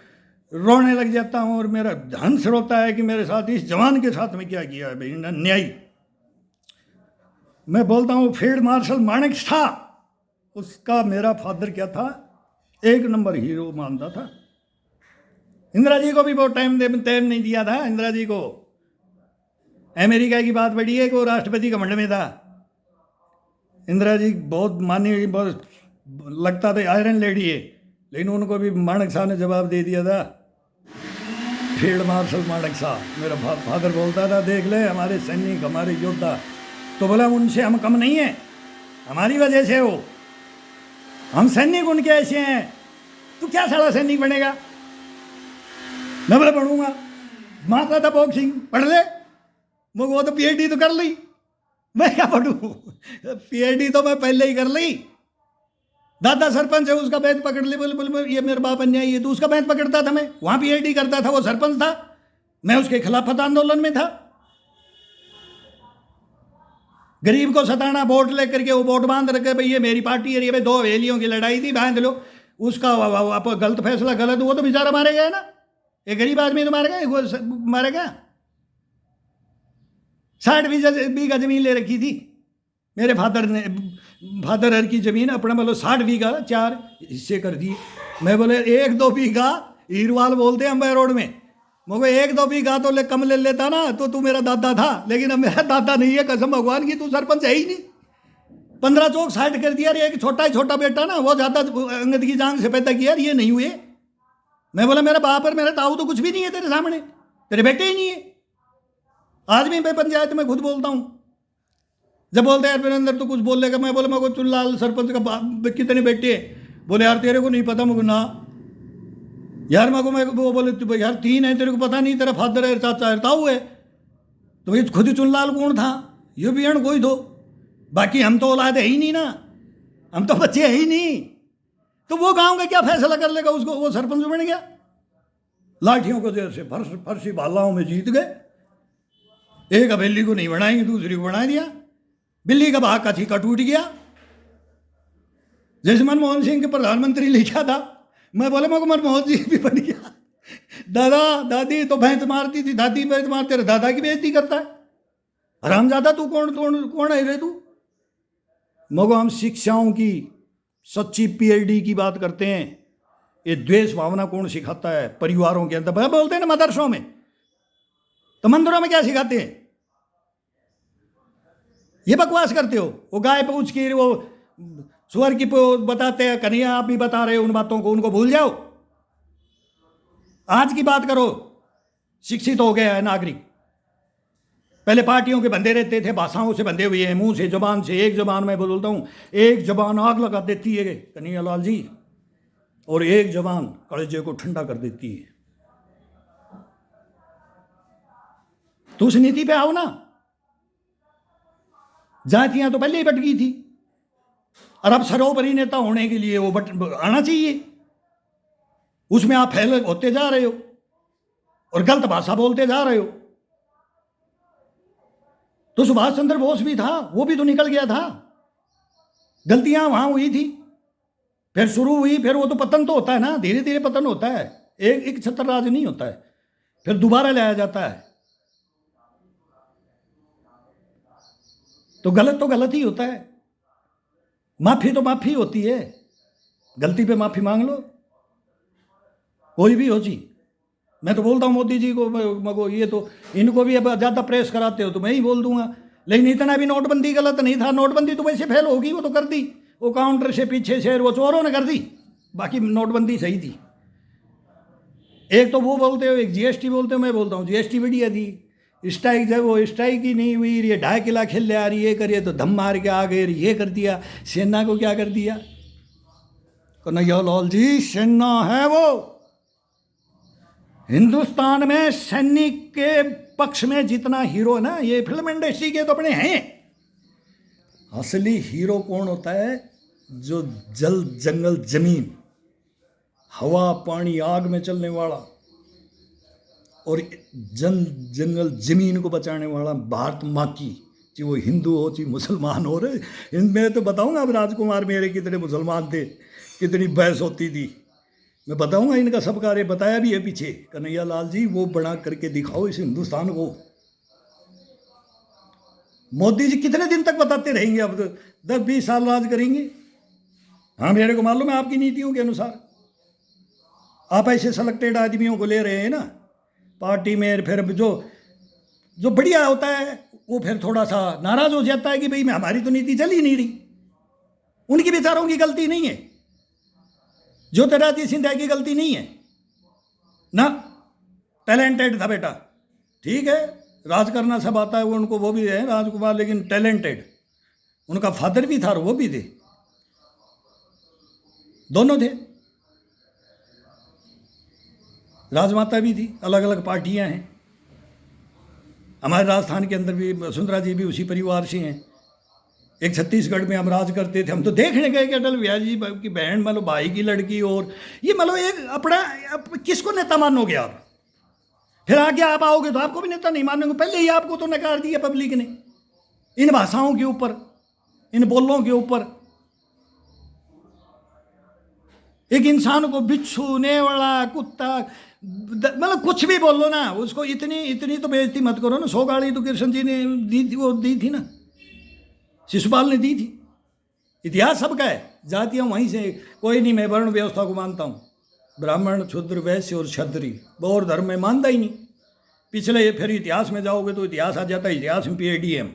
रोने लग जाता हूँ, और मेरा हंस रोता है कि मेरे साथ इस जवान के साथ में क्या किया है भाई न्याय। मैं बोलता हूँ फील्ड मार्शल मानेक शॉ, उसका मेरा फादर क्या था, एक नंबर हीरो मानता था। इंदिरा जी को भी बहुत टाइम नहीं दिया था, इंदिरा जी को अमेरिका की बात बड़ी है कि वो राष्ट्रपति कमंड में था, इंदिरा जी बहुत मानी, बहुत लगता था आयरन लेडी है, लेकिन उनको भी मानेक शॉ ने जवाब दे दिया था, फील्ड मार्शल मानेक शॉ। मेरा फादर बोलता था देख ले हमारे सैनिक, हमारे योद्धा, तो बोला उनसे हम कम नहीं हैं, हमारी वजह से हो, हम सैनिक उनके ऐसे हैं, तू क्या साला सैनिक बनेगा? मैं बोला पढ़ूंगा, मारता था बॉक्सिंग, पढ़ ले, वो तो पीएचडी तो कर ली, मैं क्या पढ़ूँ? पीएचडी तो मैं पहले ही कर ली, दादा सरपंच है उसका बैच पकड़ ले, बोले ये मेरे बाप अन्यायी है, तो उसका बैच पकड़ता था, मैं वहाँ पीएचडी करता था, वो सरपंच था, मैं उसके खिलाफत आंदोलन में था। गरीब को सताना, वोट लेकर के वो वोट बांध रखे, भाई ये मेरी पार्टी है, ये भाई 2 हवेलियों की लड़ाई थी, बांध लो, उसका आप गलत फैसला गलत, वो तो बेचारा मारे गया ना, एक गरीब आदमी तो मारे गए, वो मारे गया। 60 बीघा जमीन ले रखी थी मेरे फादर की जमीन, अपना मतलब 60 बीघा 4 हिस्से कर दिए। मैं बोले 1-2 बीघा, हीरवाल बोलते हैं अंबे रोड में, मगर 1-2 बीघा तो कम ले लेता ना, तो तू मेरा दादा था, लेकिन अब मेरा दादा नहीं है, कसम भगवान की, तू सरपंच है ही नहीं। 15 चौक 60 कर दिया, एक छोटा बेटा ना, वो ज्यादा अंगद की जांग से पैदा किया, ये नहीं हुए। मैं बोला मेरा बाप और मेरा ताऊ तो कुछ भी नहीं है तेरे सामने, तेरे बेटे ही नहीं है। आज भी मैं पंचायत में खुद बोलता हूँ, जब बोलते हैं वीरेंद्र तो कुछ बोल लेगा, मैं बोला मको चुनलाल सरपंच का कितने बेटे हैं? बोले यार तेरे को नहीं पता, मको ना यार, मैं वो बोले यार 3 है, तेरे को पता नहीं, तेरा फादर है, चाचा है, ताऊ है, तो ये खुद चुनलाल कौन था? ये भी अण कोई दो, बाकी हम तो औलाद है ही नहीं ना, हम तो बच्चे है ही नहीं, तो वो गांव का क्या फैसला कर लेगा उसको? वो सरपंच बन गया, लाठियों को जैसे फर्शी बालाओं में जीत गए, एक हवेली को नहीं बनाएंगे, दूसरी को बना दिया, बिल्ली का भाग का ठीका टूट गया। जैसे मनमोहन सिंह के प्रधानमंत्री लिखा था, मैं बोले मेरे को मनमोहन सिंह भी बन गया। दादा दादी तो भैंस मारती थी, दादी भैंस मारते रहे, दादा की बेइज्जती करता है, हरामजादा तू कौन है रे तू? मगो हम शिक्षाओं की सच्ची पीएचडी की बात करते हैं, ये द्वेष भावना कौन सिखाता है परिवारों के अंदर? बोलते हैं ना मदरसों में, तो मंदिरों में क्या सिखाते हैं? ये बकवास करते हो। वो गाय पूछ के वो सुअर की बताते हैं, कन्हैया आप भी बता रहे हो उन बातों को, उनको भूल जाओ, आज की बात करो। शिक्षित हो गया है नागरिक, पहले पार्टियों के बंधे रहते थे, भाषाओं से बंधे हुए हैं, मुंह से, जबान से, एक जबान मैं बोलता हूं, एक जबान आग लगा देती है कन्हैयालाल जी, और एक जबान कलेजे को ठंडा कर देती है। तो उस नीति पे आओ ना। जातियां तो पहले ही बट गई थी, और अब सर्वोपरि नेता होने के लिए वो आना चाहिए, उसमें आप फेल होते जा रहे हो और गलत भाषा बोलते जा रहे हो। तो सुभाष चंद्र बोस भी था, वो भी तो निकल गया था, गलतियां वहां हुई थी, फिर शुरू हुई, फिर वो तो पतन तो होता है ना, धीरे धीरे पतन होता है, एक छत्र राज नहीं होता है, फिर दोबारा लाया जाता है। तो गलत ही होता है, माफी तो माफी होती है, गलती पे माफी मांग लो, कोई भी हो जी। मैं तो बोलता हूँ मोदी जी को, ये तो इनको भी अब ज़्यादा प्रेस कराते हो तो मैं ही बोल दूंगा, लेकिन इतना भी नोटबंदी गलत नहीं था। नोटबंदी तो वैसे फेल होगी, वो तो कर दी, वो काउंटर से पीछे से वो चोरों ने कर दी, बाकी नोटबंदी सही थी। एक तो वो बोलते हो, एक जीएसटी बोलते हो, मैं बोलता हूँ जीएसटी बढ़िया थी। स्ट्राइक जब वो स्ट्राइक ही नहीं हुई, ये 2.5 किला खेल ले आ रही, ये करिए तो धम मार के आ गए, ये कर दिया। सेना को क्या कर दिया कन्हैया लाल जी, सेना है वो। हिंदुस्तान में सैनिक के पक्ष में जितना हीरो ना, ये फिल्म इंडस्ट्री के तो अपने हैं। असली हीरो कौन होता है? जो जल जंगल जमीन हवा पानी आग में चलने वाला और जल जंगल जमीन को बचाने वाला भारत माँ की, चाहे वो हिंदू हो चाहे मुसलमान हो। रहे इनमें तो बताऊंगा अब राजकुमार मेरे कितने मुसलमान थे, कितनी बहस होती थी, मैं बताऊंगा इनका सब कार्य, बताया भी है पीछे। कन्हैया लाल जी वो बना करके दिखाओ इस हिंदुस्तान को। मोदी जी कितने दिन तक बताते रहेंगे? अब 10-20 साल राज करेंगे। हाँ मेरे को मालूम है आपकी नीतियों के अनुसार आप ऐसे सेलेक्टेड आदमियों को ले रहे हैं ना पार्टी में, फिर जो बढ़िया होता है वो फिर थोड़ा सा नाराज हो जाता है कि भाई हमारी तो नीति चल ही नहीं रही। उनकी बेचारों की गलती नहीं है, ज्योतिरादित्य सिंधिया की गलती नहीं है ना, टैलेंटेड था बेटा, ठीक है, राज करना सब आता है वो उनको, वो भी है राजकुमार, लेकिन टैलेंटेड। उनका फादर भी था और वो भी थे, दोनों थे, राजमाता भी थी। अलग अलग पार्टियां हैं, हमारे राजस्थान के अंदर भी वसुंधरा जी भी उसी परिवार से हैं। एक छत्तीसगढ़ में हम राज करते थे, हम तो देखने गए कि अटल बिहारी जी की बहन मतलब भाई की लड़की, और ये मतलब एक अपना किसको नेता मानोगे आप? फिर आगे आप आओगे तो आपको भी नेता नहीं मानोगे, पहले ही आपको तो नकार दिया पब्लिक ने इन भाषाओं के ऊपर, इन बोलों के ऊपर। एक इंसान को बिच्छू, नेवला, कुत्ता, मतलब कुछ भी बोल लो ना, उसको इतनी तो बेइज्जती मत करो ना। 100 गाड़ी तो कृष्ण जी ने दी थी ना, शिशुपाल ने दी थी। इतिहास सबका है, जातियां वहीं से, कोई नहीं, मैं वर्ण व्यवस्था को मानता हूँ, ब्राह्मण शूद्र वैश्य और क्षत्रिय, और धर्म में मानता ही नहीं। पिछले फिर इतिहास में जाओगे तो इतिहास आ जाता है, इतिहास में PhD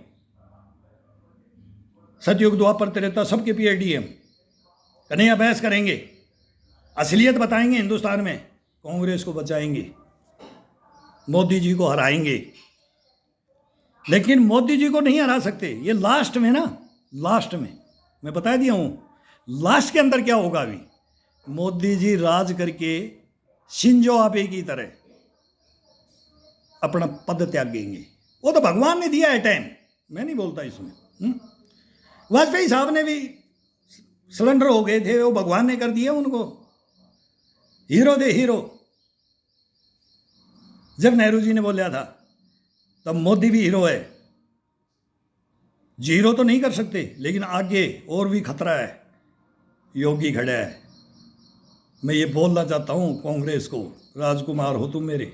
सतयुग द्वापर त्रेता सबके PhD कन्हैया बहस करेंगे, असलियत बताएंगे हिंदुस्तान में, कांग्रेस को बचाएंगे, मोदी जी को हराएंगे। लेकिन मोदी जी को नहीं हरा सकते, ये लास्ट में ना, लास्ट में मैं बता दिया हूँ, लास्ट के अंदर क्या होगा। अभी मोदी जी राज करके शिंजो आबे की तरह अपना पद त्यागेंगे। वो तो भगवान ने दिया है टाइम, मैं नहीं बोलता इसमें। वाजपेयी साहब ने भी सिलेंडर हो गए थे, वो भगवान ने कर दिया उनको, हीरो दे हीरो। जब नेहरू जी ने बोला था तब मोदी भी हीरो है। जीरो तो नहीं कर सकते, लेकिन आगे और भी खतरा है, योगी खड़ा है। मैं ये बोलना चाहता हूँ कांग्रेस को, राजकुमार हो तुम मेरे,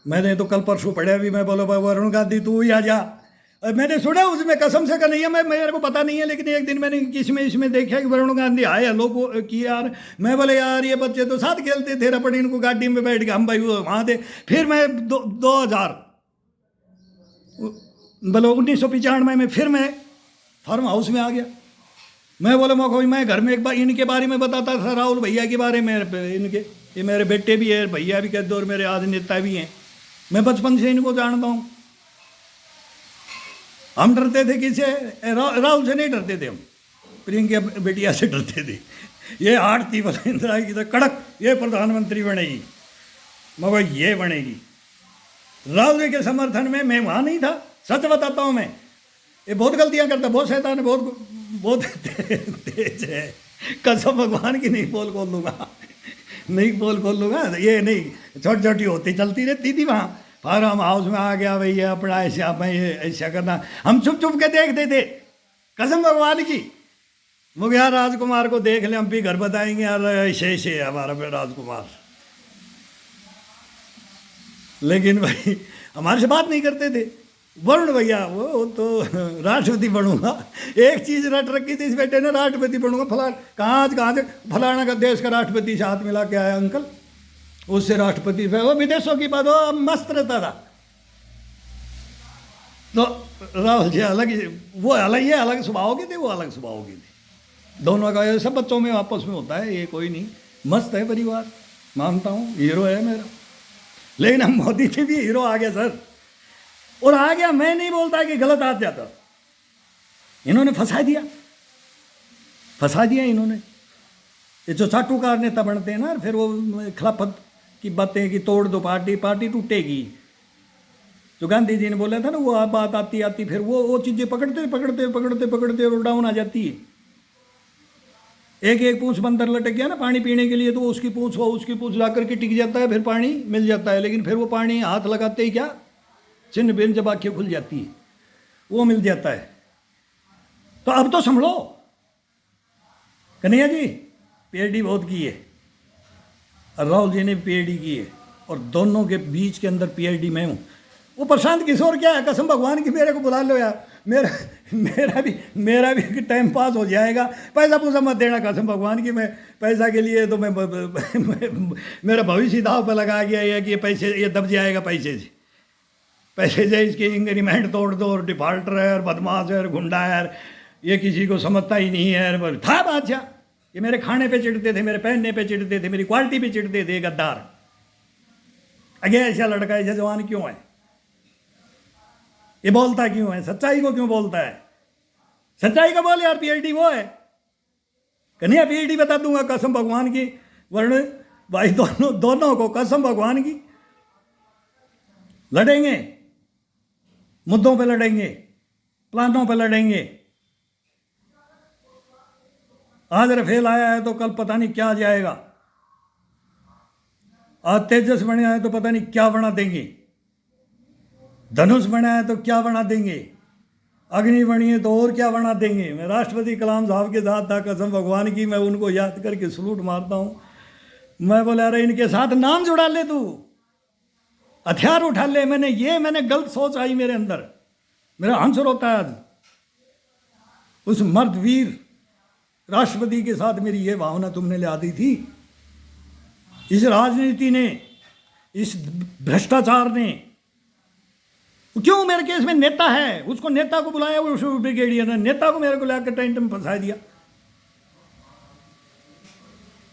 मैंने तो कल परसों पढ़ा भी, मैं बोला वरुण गांधी तू ही आ जा। मैंने सुना उसमें कसम से कन्हैया, मेरे को पता नहीं है, लेकिन एक दिन मैंने इसमें देखा कि वरुण गांधी आए हेलो की यार, मैं बोले यार ये बच्चे तो साथ खेलते थे रपड़ी, इनको गाड़ी में बैठ के हम भाई वहाँ थे। फिर मैं 2000 बोलो 1995 में फिर मैं फार्म हाउस में आ गया। मैं बोला मैं घर में एक बार इनके बारे में बताता था, राहुल भैया के बारे में, इनके ये मेरे बेटे भी है, भैया भी कहते और मेरे आज नेता भी हैं, मैं बचपन से इनको जानता हूँ। हम डरते थे किसे? राहुल से नहीं डरते थे हम, प्रियंका बेटिया से डरते थे। ये हार्ट थी बोला इंदिरा की तो कड़क, ये प्रधानमंत्री बनेगी, मगर ये बनेगी। राहुल जी के समर्थन में मैं वहाँ नहीं था, सच बताता हूँ मैं। ये बहुत गलतियाँ करता, बहुत शैतान है, बहुत बहुत तेज है, कसम भगवान की नहीं पोल खोल लूँगा, नहीं पोल खोल लूँगा। ये नहीं, छोटी छोटी होती चलती रहती थी वहाँ, फार्म हाउस में आ गया भैया अपना ऐसा, मैं ये ऐसा करना, हम चुप चुप के देखते थे, कसम भगवान की। मुझे यार राजकुमार को देख ले, हम भी घर बताएंगे यार ऐसे ऐसे है हमारा पे राजकुमार। लेकिन भाई हमारे से बात नहीं करते थे। वरुण भैया वो तो राष्ट्रपति बनूंगा, एक चीज रट रखी थी इस बेटे ने, राष्ट्रपति बनूंगा। कहाँ से फलाना का देश का राष्ट्रपति से हाथ मिला के आया अंकल, उससे राष्ट्रपति वो विदेशों की बात, वो मस्त रहता था। तो राहुल जी अलग, वो अलग, ये अलग स्वभाव के थे, वो अलग स्वभाव के थे। दोनों का ये सब बच्चों में आपस में होता है, ये कोई नहीं, मस्त है परिवार, मानता हूँ हीरो है मेरा। लेकिन हम मोदी से भी हीरो आ गया सर, और आ गया, मैं नहीं बोलता कि गलत आ जाता, इन्होंने फंसा दिया इन्होंने। ये जो चाटुकार नेता बनते हैं ना, फिर वो खिलाफत की बातें कि तोड़ दो पार्टी टूटेगी, जो गांधी जी ने बोला था ना, वो बात आती फिर वो चीज़ें पकड़ते और डाउन आ जाती है। एक पूंछ बंदर लटक गया ना पानी पीने के लिए, तो उसकी पूंछ ला करके टिक जाता है, फिर पानी मिल जाता है। लेकिन फिर वो पानी हाथ लगाते ही क्या चिन्ह बिन, जब आँखें खुल जाती है वो मिल जाता है। तो अब तो संभलो, कन्हैया जी पीएचडी बहुत की है, और राहुल जी ने पीएचडी की है, और दोनों के बीच के अंदर पीएचडी मैं हूँ। वो प्रशांत किशोर क्या है, कसम भगवान की मेरे को बुला लो यार, मेरा भी टाइम पास हो जाएगा। पैसा पूसा मत देना कसम भगवान की, मैं पैसा के लिए तो मैं मेरा भविष्य दाव पर लगा गया है कि ये पैसे, ये दब जाएगा पैसे से इसके इंक्रीमेंट तोड़ दो, और डिफॉल्टर है और बदमाश है और गुंडा है, ये किसी को समझता ही नहीं है। था बादशाह, ये मेरे खाने पे चिढ़ते थे, मेरे पहनने पे चिढ़ते थे, मेरी क्वालिटी पे चिढ़ते थे, गद्दार। अगे ऐसा लड़का ऐसा जवान क्यों है, ये बोलता क्यों है, सच्चाई को क्यों बोलता है, सच्चाई का बोल यार। पीएचडी वो है, कन्हैया पीएचडी बता दूंगा कसम भगवान की, वर्ण भाई दोनों को कसम भगवान की लड़ेंगे, मुद्दों पे लड़ेंगे, प्लानों पे लड़ेंगे। आज रफेल आया है तो कल पता नहीं क्या आ जाएगा, आज तेजस बने आए तो पता नहीं क्या बना देंगे, धनुष बना है तो क्या बना देंगे, अग्नि बनी है तो और क्या बना देंगे। मैं राष्ट्रपति कलाम साहब के साथ था, कसम भगवान की मैं उनको याद करके सलूट मारता हूँ। मैं बोला अरे इनके साथ नाम जुड़ा ले, तू हथियार उठा ले। मैंने गलत सोच आई मेरे अंदर, मेरा आंसर होता है आज। उस मर्द वीर राष्ट्रपति के साथ मेरी ये भावना तुमने ला दी थी। इस राजनीति ने, इस भ्रष्टाचार ने, क्यों मेरे केस में नेता है, उसको नेता को बुलाया, उस ब्रिगेडियर ने नेता को मेरे को लाकर टेंट में फंसा दिया,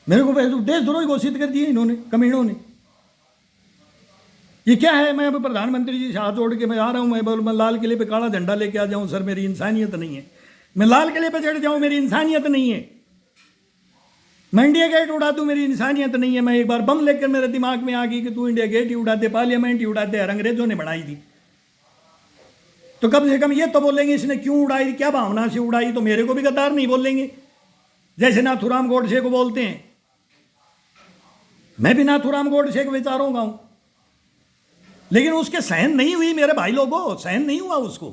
मेरे को देशद्रोही घोषित कर दिए इन्होंने, कमीनों ने। ये क्या है, मैं अब प्रधानमंत्री जी से हाथ जोड़ के मैं आ रहा हूँ, मैं लाल किले पे काला झंडा लेके आ जाऊँ, सर मेरी इंसानियत नहीं है। मैं लाल किले पे चढ़ जाऊँ, मेरी इंसानियत नहीं है। मैं इंडिया गेट उड़ा दूँ, मेरी इंसानियत नहीं है। मैं एक बार बम लेकर मेरे दिमाग में आ गई कि तू इंडिया गेट ही उड़ा दे, पार्लियामेंट ही उड़ा दे, अंग्रेजों ने बनाई थी, तो कम से कम ये तो बोलेंगे इसने क्यों उड़ाई, क्या भावना से उड़ाई, तो मेरे को भी गद्दार नहीं बोलेंगे, जैसे नाथूराम गोडसे को बोलते हैं। मैं भी नाथूराम गोडसे के विचारों का हूं, लेकिन उसके सहन नहीं हुई मेरे भाई लोगों, सहन नहीं हुआ उसको।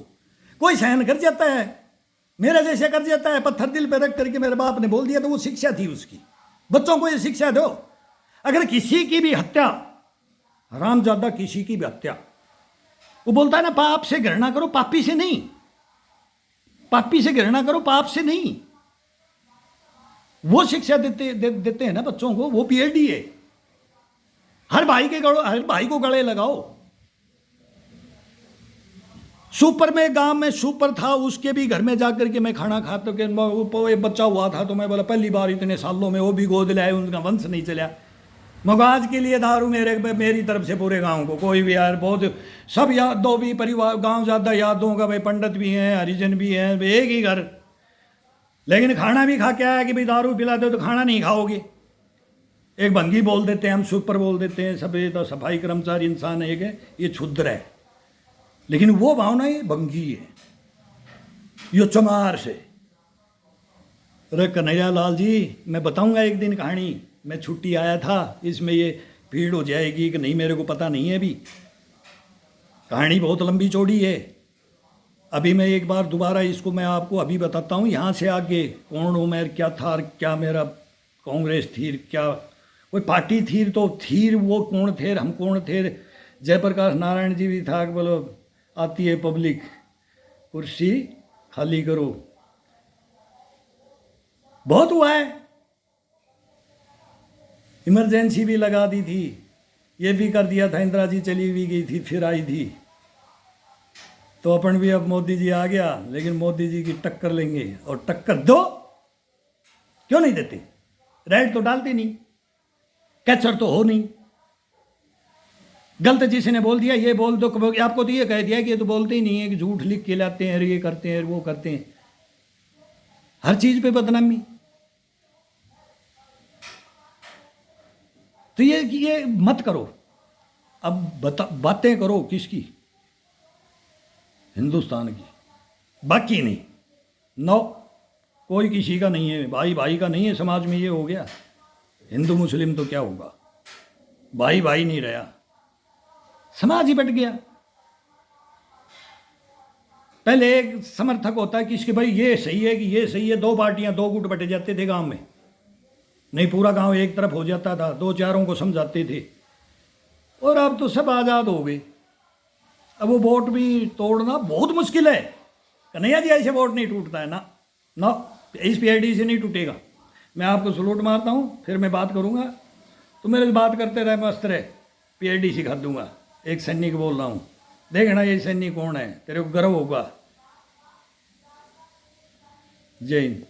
कोई सहन कर जाता है, मेरा जैसे कर जाता है, पत्थर दिल पे रख करके मेरे बाप ने बोल दिया, तो वो शिक्षा थी उसकी। बच्चों को ये शिक्षा दो, अगर किसी की भी हत्या, हरामजादा किसी की भी हत्या, वो बोलता है ना पाप से घृणा करो, पापी से नहीं, पापी से घृणा करो, पाप से नहीं। वो शिक्षा देते हैं ना बच्चों को, वो पीएचडी है। हर भाई को गले लगाओ। सुपर में, गांव में सुपर था, उसके भी घर में जाकर के मैं खाना खाता के बच्चा हुआ था, तो मैं बोला पहली बार इतने सालों में वो भी गोद लाए, उनका वंश नहीं चला। मगाज के लिए दारू मेरी तरफ से पूरे गांव को, कोई भी यार, बहुत सब यादों भी परिवार, गांव ज़्यादा यादों का भाई, पंडित भी हैं, हरिजन भी हैं, एक ही घर, लेकिन खाना भी खा के आया कि भाई दारू पिला दो तो खाना नहीं खाओगे। एक भंगी बोल देते हैं, हम सुपर बोल देते हैं, सब ये तो सफाई कर्मचारी इंसान एक है, ये क्षुद्र है, लेकिन वो भावना ये भंगी है, यो चमार से अरे कन्हैया लाल जी, मैं बताऊंगा एक दिन कहानी। मैं छुट्टी आया था, इसमें ये भीड़ हो जाएगी कि नहीं मेरे को पता नहीं है अभी। कहानी बहुत लंबी चौड़ी है। अभी मैं एक बार दोबारा इसको मैं आपको अभी बताता हूँ। यहाँ से आगे कौन हूँ मैं, क्या था, क्या मेरा कांग्रेस थी, क्या कोई पार्टी थी, तो थी वो कौन थे, हम कौन थे। जयप्रकाश नारायण जी भी था कि बोलो आती है पब्लिक, कुर्सी खाली करो। बहुत हुआ है, इमरजेंसी भी लगा दी थी, ये भी कर दिया था, इंदिरा जी चली भी गई थी फिर आई थी। तो अपन भी अब मोदी जी आ गया, लेकिन मोदी जी की टक्कर लेंगे। और टक्कर दो, क्यों नहीं देते, रेड तो डालते नहीं, कैचर तो हो नहीं। गलत जिसी ने बोल दिया ये बोल दो, आपको तो ये कह दिया कि ये तो बोलते ही नहीं है, कि झूठ लिख के लाते हैं, ये करते हैं वो करते हैं, हर चीज पे बदनामी। तो ये मत करो। अब बातें करो किसकी, हिंदुस्तान की, बाकी नहीं। नो, कोई किसी का नहीं है, भाई भाई का नहीं है। समाज में ये हो गया, हिंदू मुस्लिम तो क्या होगा, भाई भाई नहीं रहा, समाज ही बट गया। पहले एक समर्थक होता है कि इसके भाई ये सही है कि ये सही है, दो पार्टियां दो गुट बटे जाते थे गांव में, नहीं पूरा गांव एक तरफ हो जाता था, दो चारों को समझाते थे। और अब तो सब आज़ाद हो गए। अब वो वोट भी तोड़ना बहुत मुश्किल है। कन्हैया जी ऐसे वोट नहीं टूटता है ना, ना इस पीआईडी से नहीं टूटेगा। मैं आपको सलूट मारता हूँ, फिर मैं बात करूँगा, तो मेरे से बात करते रहे, मस्त रहे, पीआईडी सिखा दूंगा। एक सैनिक बोल रहा हूँ, देखना ये सैनिक कौन है, तेरे को गर्व होगा। जय हिंद।